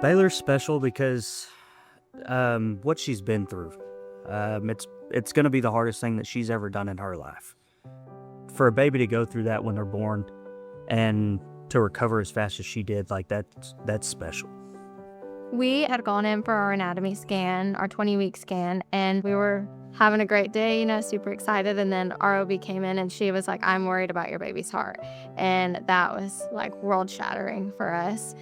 Baylor's special because what she's been through. It's going to be the hardest thing that she's ever done in her life. For a baby to go through that when they're born and to recover as fast as she did, like that's special. We had gone in for our anatomy scan, our 20-week scan, and we were having a great day, super excited. And then our OB came in and she was like, "I'm worried about your baby's heart." And that was like world shattering for us.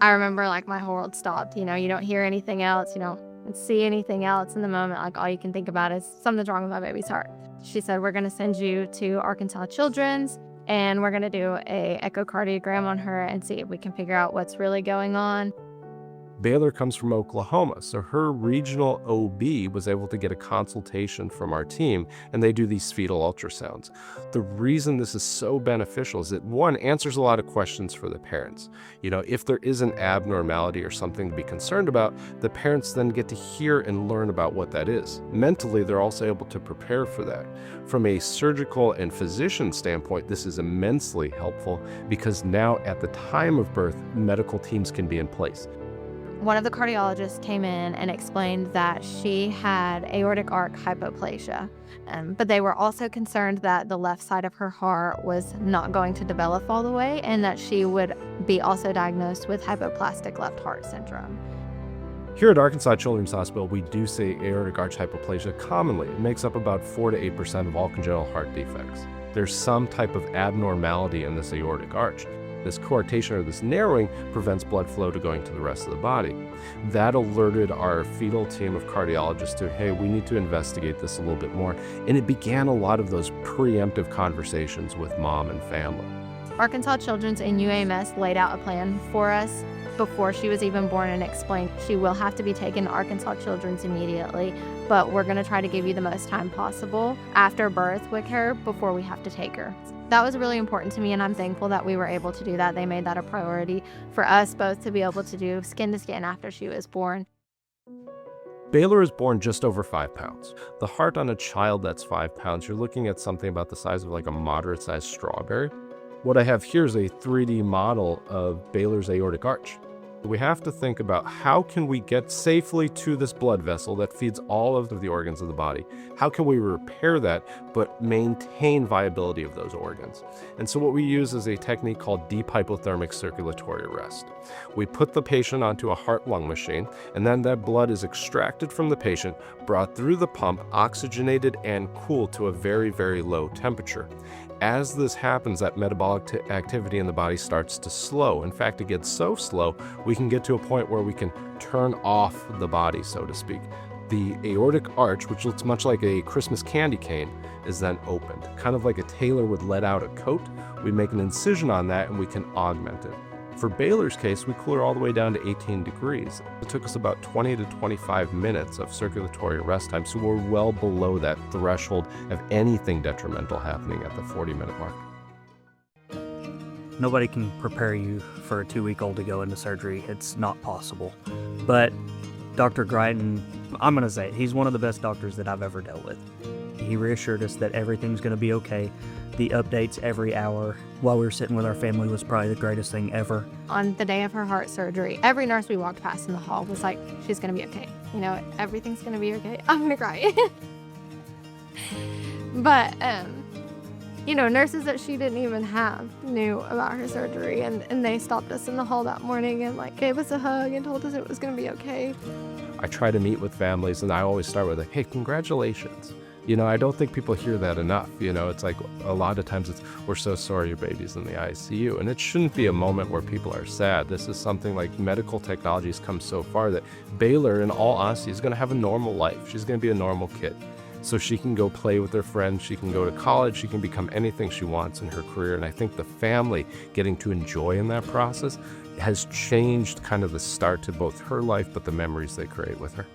I remember like my whole world stopped. You don't hear anything else, you don't see anything else in the moment. Like all you can think about is something's wrong with my baby's heart. She said, "We're going to send you to Arkansas Children's and we're going to do a echocardiogram on her and see if we can figure out what's really going on." Baylor comes from Oklahoma, so her regional OB was able to get a consultation from our team, and they do these fetal ultrasounds. The reason this is so beneficial is that, one, answers a lot of questions for the parents. If there is an abnormality or something to be concerned about, the parents then get to hear and learn about what that is. Mentally, they're also able to prepare for that. From a surgical and physician standpoint, this is immensely helpful because now at the time of birth, medical teams can be in place. One of the cardiologists came in and explained that she had aortic arc hypoplasia, but they were also concerned that the left side of her heart was not going to develop all the way and that she would be also diagnosed with hypoplastic left heart syndrome. Here at Arkansas Children's Hospital, we do say aortic arch hypoplasia commonly. It makes up about 4 to 8% of all congenital heart defects. There's some type of abnormality in this aortic arch. This coarctation or this narrowing prevents blood flow to going to the rest of the body. That alerted our fetal team of cardiologists to, hey, we need to investigate this a little bit more. And it began a lot of those preemptive conversations with mom and family. Arkansas Children's and UAMS laid out a plan for us before she was even born and explained she will have to be taken to Arkansas Children's immediately, but we're going to try to give you the most time possible after birth with her before we have to take her. That was really important to me, and I'm thankful that we were able to do that. They made that a priority for us both to be able to do skin to skin after she was born. Baylor is born just over 5 pounds. The heart on a child that's 5 pounds, you're looking at something about the size of like a moderate-sized strawberry. What I have here is a 3D model of Baylor's aortic arch. We have to think about how can we get safely to this blood vessel that feeds all of the organs of the body? How can we repair that but maintain viability of those organs? And so what we use is a technique called deep hypothermic circulatory arrest. We put the patient onto a heart-lung machine, and then that blood is extracted from the patient, brought through the pump, oxygenated and cooled to a very, very low temperature. As this happens, that metabolic activity in the body starts to slow. In fact, it gets so slow, we can get to a point where we can turn off the body, so to speak. The aortic arch, which looks much like a Christmas candy cane, is then opened. Kind of like a tailor would let out a coat. We make an incision on that and we can augment it. For Baylor's case, we cool her all the way down to 18 degrees. It took us about 20 to 25 minutes of circulatory arrest time, so we're well below that threshold of anything detrimental happening at the 40-minute mark. Nobody can prepare you for a 2-week-old to go into surgery. It's not possible. But Dr. Greiton, I'm going to say it, he's one of the best doctors that I've ever dealt with. He reassured us that everything's going to be okay. The updates every hour while we were sitting with our family was probably the greatest thing ever. On the day of her heart surgery, every nurse we walked past in the hall was like, "She's going to be okay. Everything's going to be okay." I'm going to cry. But, nurses that she didn't even have knew about her surgery, and they stopped us in the hall that morning and gave us a hug and told us it was going to be okay. I try to meet with families, and I always start with hey, congratulations. I don't think people hear that enough. It's like a lot of times we're so sorry your baby's in the ICU. And it shouldn't be a moment where people are sad. This is something like medical technology has come so far that Baylor, in all honesty, is going to have a normal life. She's going to be a normal kid. So she can go play with her friends. She can go to college. She can become anything she wants in her career. And I think the family getting to enjoy in that process has changed kind of the start to both her life, but the memories they create with her.